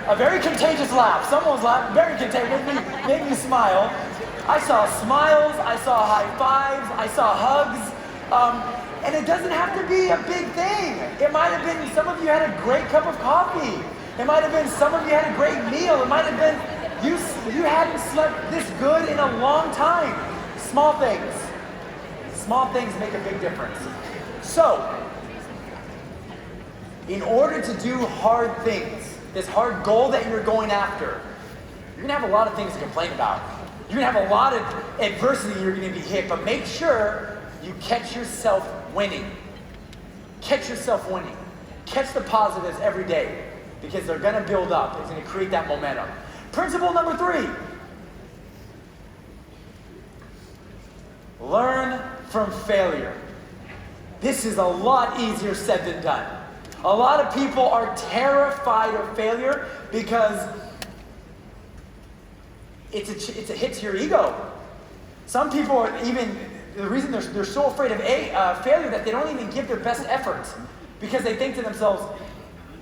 A very contagious laugh. Someone's laugh, very contagious, made me smile. I saw smiles, I saw high fives, I saw hugs. And it doesn't have to be a big thing. It might have been some of you had a great cup of coffee. It might have been some of you had a great meal. It might have been you hadn't slept this good in a long time. Small things. Small things make a big difference. So, in order to do hard things, this hard goal that you're going after, you're gonna have a lot of things to complain about. You're gonna have a lot of adversity you're gonna be hit, but make sure you catch yourself winning. Catch yourself winning. Catch the positives every day because they're gonna build up. It's gonna create that momentum. Principle number 3. Learn from failure. This is a lot easier said than done. A lot of people are terrified of failure because it's a hit to your ego. Some people are even, the reason they're so afraid of failure that they don't even give their best effort because they think to themselves,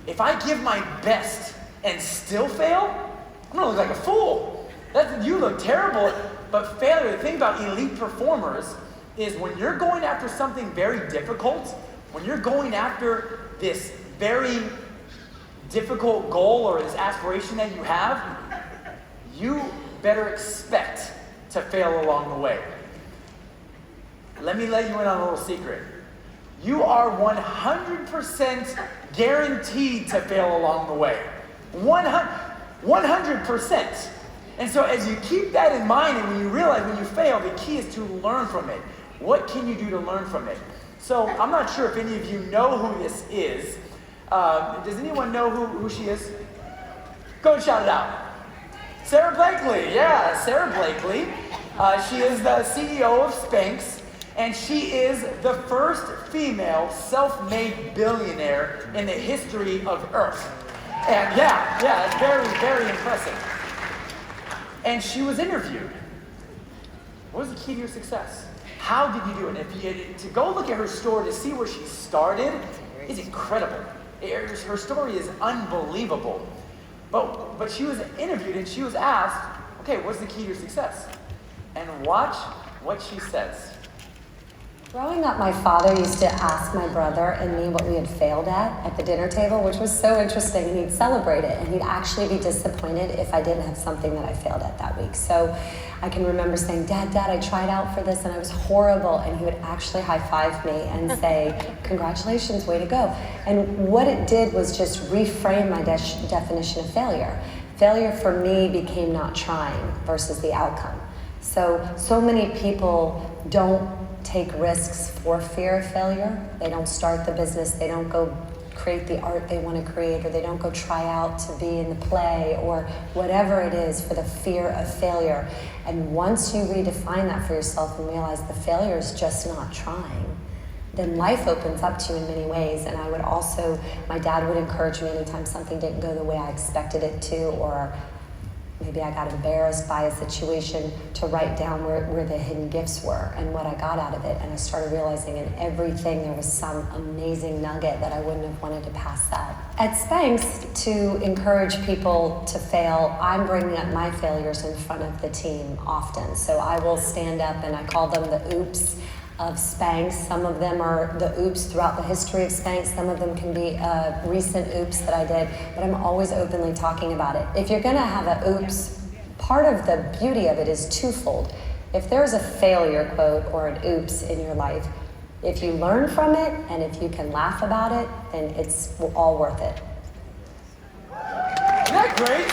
if I give my best and still fail, I'm gonna look like a fool. You look terrible. But failure, the thing about elite performers is when you're going after something very difficult, when you're going after this very difficult goal or this aspiration that you have, you better expect to fail along the way. Let me let you in on a little secret. You are 100% guaranteed to fail along the way. 100%. And so as you keep that in mind and when you realize when you fail, the key is to learn from it. What can you do to learn from it? So I'm not sure if any of you know who this is. Does anyone know who she is? Go and shout it out. Sarah Blakely. Yeah, Sarah Blakely. She is the CEO of Spanx, and she is the first female self-made billionaire in the history of Earth. And yeah, it's very, very impressive. And she was interviewed. What was the key to your success? How did you do it? To go look at her story to see where she started is incredible. Her story is unbelievable. But she was interviewed and she was asked, okay, what's the key to your success? And watch what she says. Growing up, my father used to ask my brother and me what we had failed at the dinner table, which was so interesting, and he'd celebrate it, and he'd actually be disappointed if I didn't have something that I failed at that week. So I can remember saying, Dad, I tried out for this and I was horrible, and he would actually high-five me and say, congratulations, way to go. And what it did was just reframe my definition of failure. Failure for me became not trying versus the outcome. So many people don't take risks for fear of failure. They don't start the business, they don't go create the art they want to create, or they don't go try out to be in the play or whatever it is for the fear of failure. And once you redefine that for yourself and realize the failure is just not trying, then life opens up to you in many ways. And I would also, my dad would encourage me anytime something didn't go the way I expected it to, or maybe I got embarrassed by a situation, to write down where the hidden gifts were and what I got out of it. And I started realizing in everything there was some amazing nugget that I wouldn't have wanted to pass up. At Spanx, to encourage people to fail, I'm bringing up my failures in front of the team often. So I will stand up and I call them the oops of Spanx. Some of them are the oops throughout the history of Spanx. Some of them can be recent oops that I did, but I'm always openly talking about it. If you're gonna have an oops, part of the beauty of it is twofold. If there's a failure quote or an oops in your life, if you learn from it and if you can laugh about it, then it's all worth it. Isn't that great?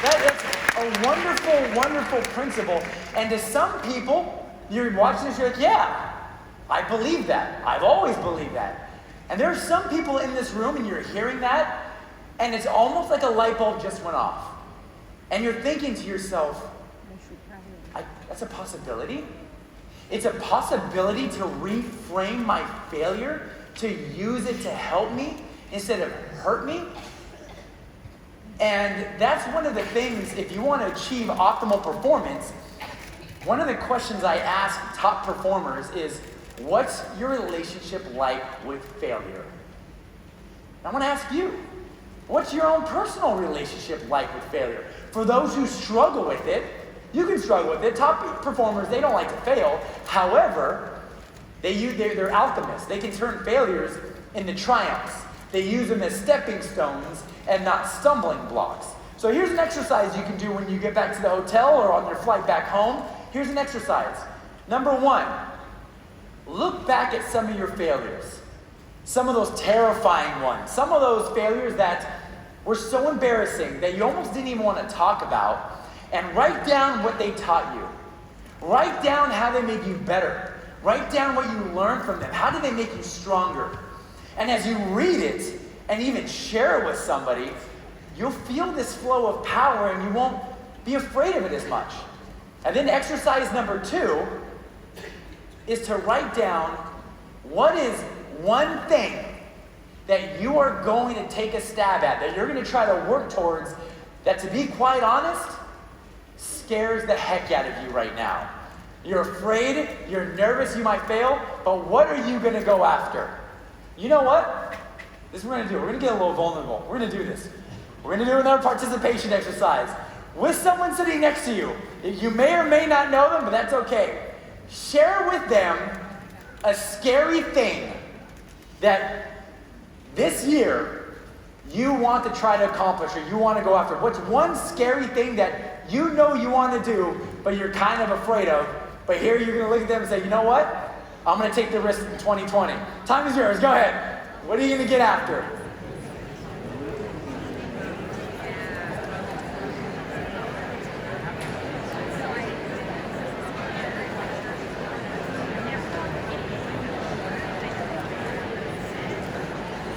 That's a wonderful, wonderful principle. And to some people, you're watching this, you're like, yeah, I believe that. I've always believed that. And there are some people in this room and you're hearing that, and it's almost like a light bulb just went off. And you're thinking to yourself, that's a possibility? It's a possibility to reframe my failure, to use it to help me instead of hurt me? And that's one of the things, if you want to achieve optimal performance, one of the questions I ask top performers is, what's your relationship like with failure? I want to ask you, What's your own personal relationship like with failure? For those who struggle with it, you can struggle with it. Top performers, they don't like to fail. However, they're alchemists. They can turn failures into triumphs. They use them as stepping stones and not stumbling blocks. So here's an exercise you can do when you get back to the hotel or on your flight back home. Here's an exercise. Number one, look back at some of your failures. Some of those terrifying ones. Some of those failures that were so embarrassing that you almost didn't even want to talk about. And write down what they taught you. Write down how they made you better. Write down what you learned from them. How did they make you stronger? And as you read it and even share it with somebody, you'll feel this flow of power and you won't be afraid of it as much. And then exercise number 2 is to write down what is one thing that you are going to take a stab at, that you're going to try to work towards, that, to be quite honest, scares the heck out of you right now. You're afraid, you're nervous you might fail, but what are you going to go after? You know what? This is what we're going to do. We're going to get a little vulnerable. We're going to do this. We're going to do another participation exercise with someone sitting next to you. You may or may not know them, but that's okay. Share with them a scary thing that this year you want to try to accomplish or you want to go after. What's one scary thing that you know you want to do, but you're kind of afraid of, but here you're going to look at them and say, you know what? I'm going to take the risk in 2020. Time is yours. Go ahead. What are you going to get after?